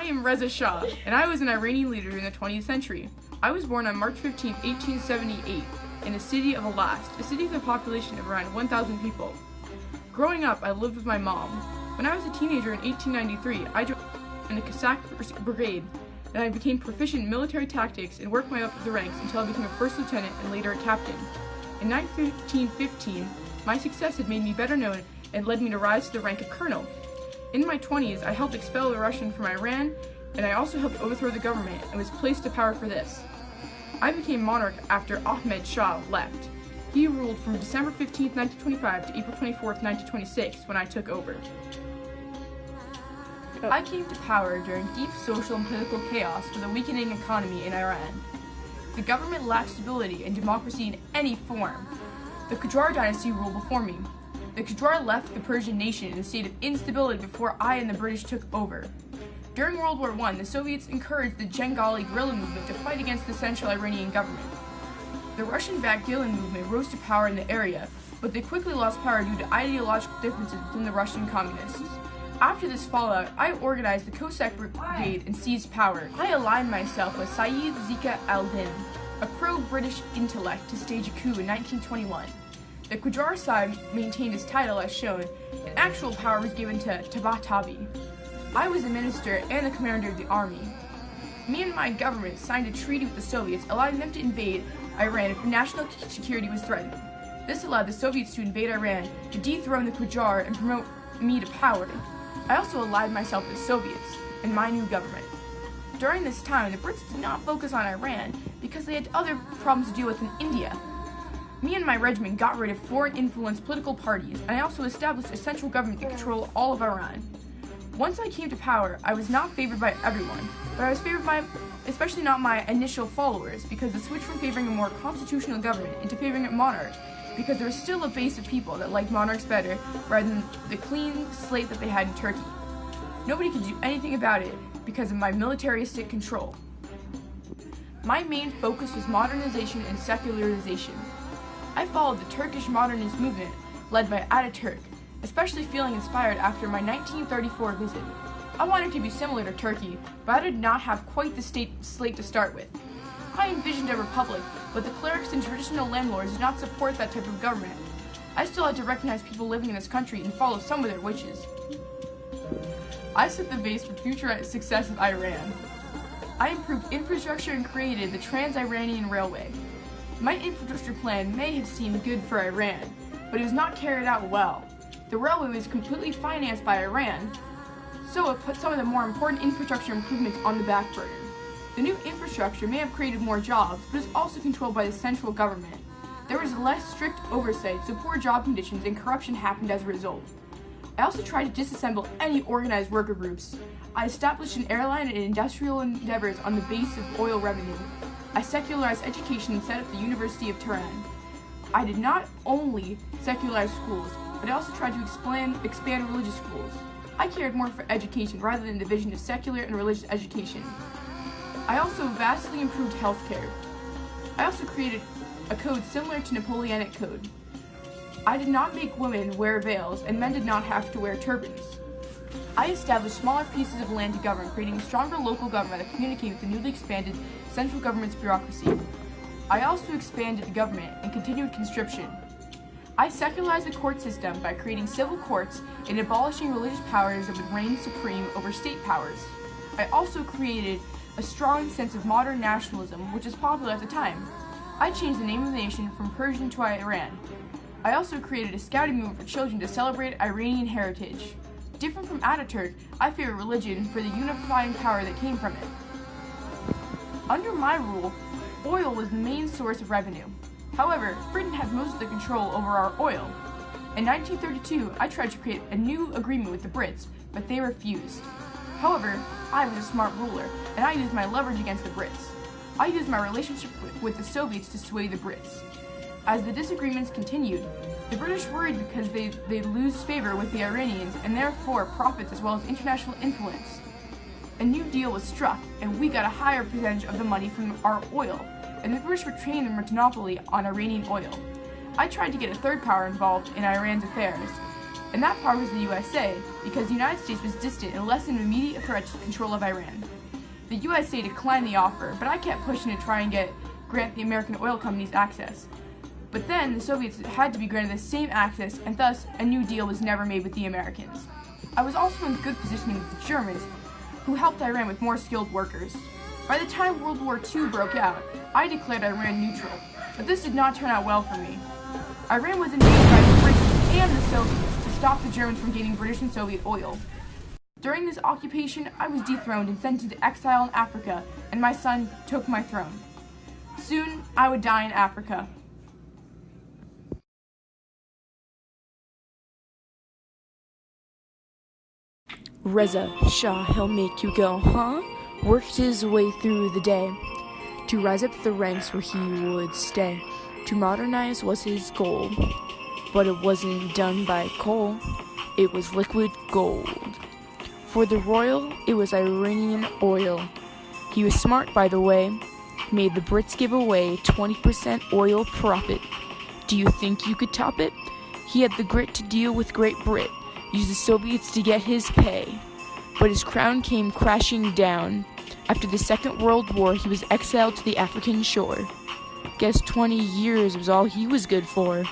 am Reza Shah, and I was an Iranian leader in the 20th century. I was born on March 15, 1878, in the city of Alast, a city with a population of around 1,000 people. Growing up, I lived with my mom. When I was a teenager in 1893, I joined the Cossack Brigade, and I became proficient in military tactics and worked my way up the ranks until I became a first lieutenant and later a captain. In 1915, my success had made me better known and led me to rise to the rank of colonel. In my 20s, I helped expel the Russians from Iran, and I also helped overthrow the government and was placed to power for this. I became monarch after Ahmed Shah left. He ruled from December 15, 1925 to April 24, 1926, when I took over. I came to power during deep social and political chaos with a weakening economy in Iran. The government lacked stability and democracy in any form. The Qajar dynasty ruled before me. The Qajar left the Persian nation in a state of instability before I and the British took over. During World War I, the Soviets encouraged the Jengali guerrilla movement to fight against the central Iranian government. The Russian-backed guerrilla movement rose to power in the area, but they quickly lost power due to ideological differences within the Russian communists. After this fallout, I organized the Cossack Brigade and seized power. I aligned myself with Saeed Zika al-Din, a pro-British intellect, to stage a coup in 1921. The Qajar side maintained its title as shown, and actual power was given to Tabatabai. I was a minister and the commander of the army. Me and my government signed a treaty with the Soviets, allowing them to invade Iran if national security was threatened. This allowed the Soviets to invade Iran, to dethrone the Qajar, and promote me to power. I also allied myself with the Soviets and my new government. During this time, the Brits did not focus on Iran because they had other problems to deal with in India. Me and my regiment got rid of foreign-influenced political parties, and I also established a central government to control all of Iran. Once I came to power, I was not favored by everyone, but I was favored by, especially not my initial followers, because the switch from favoring a more constitutional government into favoring a monarch, because there was still a base of people that liked monarchs better rather than the clean slate that they had in Turkey. Nobody could do anything about it because of my militaristic control. My main focus was modernization and secularization. I followed the Turkish modernist movement led by Ataturk, especially feeling inspired after my 1934 visit. I wanted to be similar to Turkey, but I did not have quite the slate to start with. I envisioned a republic, but the clerics and traditional landlords did not support that type of government. I still had to recognize people living in this country and follow some of their wishes. I set the base for future success of Iran. I improved infrastructure and created the Trans-Iranian Railway. My infrastructure plan may have seemed good for Iran, but it was not carried out well. The railway was completely financed by Iran, so it put some of the more important infrastructure improvements on the back burner. The new infrastructure may have created more jobs, but is also controlled by the central government. There was less strict oversight, so poor job conditions and corruption happened as a result. I also tried to disassemble any organized worker groups. I established an airline and industrial endeavors on the base of oil revenue. I secularized education and set up the University of Tehran. I did not only secularize schools, but I also tried to expand religious schools. I cared more for education rather than the division of secular and religious education. I also vastly improved healthcare. I also created a code similar to Napoleonic Code. I did not make women wear veils, and men did not have to wear turbans. I established smaller pieces of land to govern, creating a stronger local government that communicated with the newly expanded central government's bureaucracy. I also expanded the government and continued conscription. I secularized the court system by creating civil courts and abolishing religious powers that would reign supreme over state powers. I also created a strong sense of modern nationalism, which was popular at the time. I changed the name of the nation from Persian to Iran. I also created a scouting movement for children to celebrate Iranian heritage. Different from Ataturk, I favor religion for the unifying power that came from it. Under my rule, oil was the main source of revenue. However, Britain had most of the control over our oil. In 1932, I tried to create a new agreement with the Brits, but they refused. However, I was a smart ruler, and I used my leverage against the Brits. I used my relationship with the Soviets to sway the Brits. As the disagreements continued, the British worried because they'd lose favor with the Iranians and therefore profits as well as international influence. A new deal was struck, and we got a higher percentage of the money from our oil, and the British retained their monopoly on Iranian oil. I tried to get a third power involved in Iran's affairs, and that power was the USA, because the United States was distant and less than an immediate threat to control of Iran. The USA declined the offer, but I kept pushing to try and grant the American oil companies access. But then the Soviets had to be granted the same access, and thus a new deal was never made with the Americans. I was also in good positioning with the Germans, who helped Iran with more skilled workers. By the time World War II broke out, I declared Iran neutral, but this did not turn out well for me. Iran was invaded by the British and the Soviets to stop the Germans from gaining British and Soviet oil. During this occupation, I was dethroned and sent into exile in Africa, and my son took my throne. Soon, I would die in Africa. Reza Shah, he'll make you go, huh? Worked his way through the day to rise up the ranks where he would stay. To modernize was his goal, but it wasn't done by coal, it was liquid gold. For the royal, it was Iranian oil. He was smart, by the way, made the Brits give away 20% oil profit. Do you think you could top it? He had the grit to deal with Great Brit, used the Soviets to get his pay. But his crown came crashing down. After the Second World War, he was exiled to the African shore. Guess 20 years was all he was good for.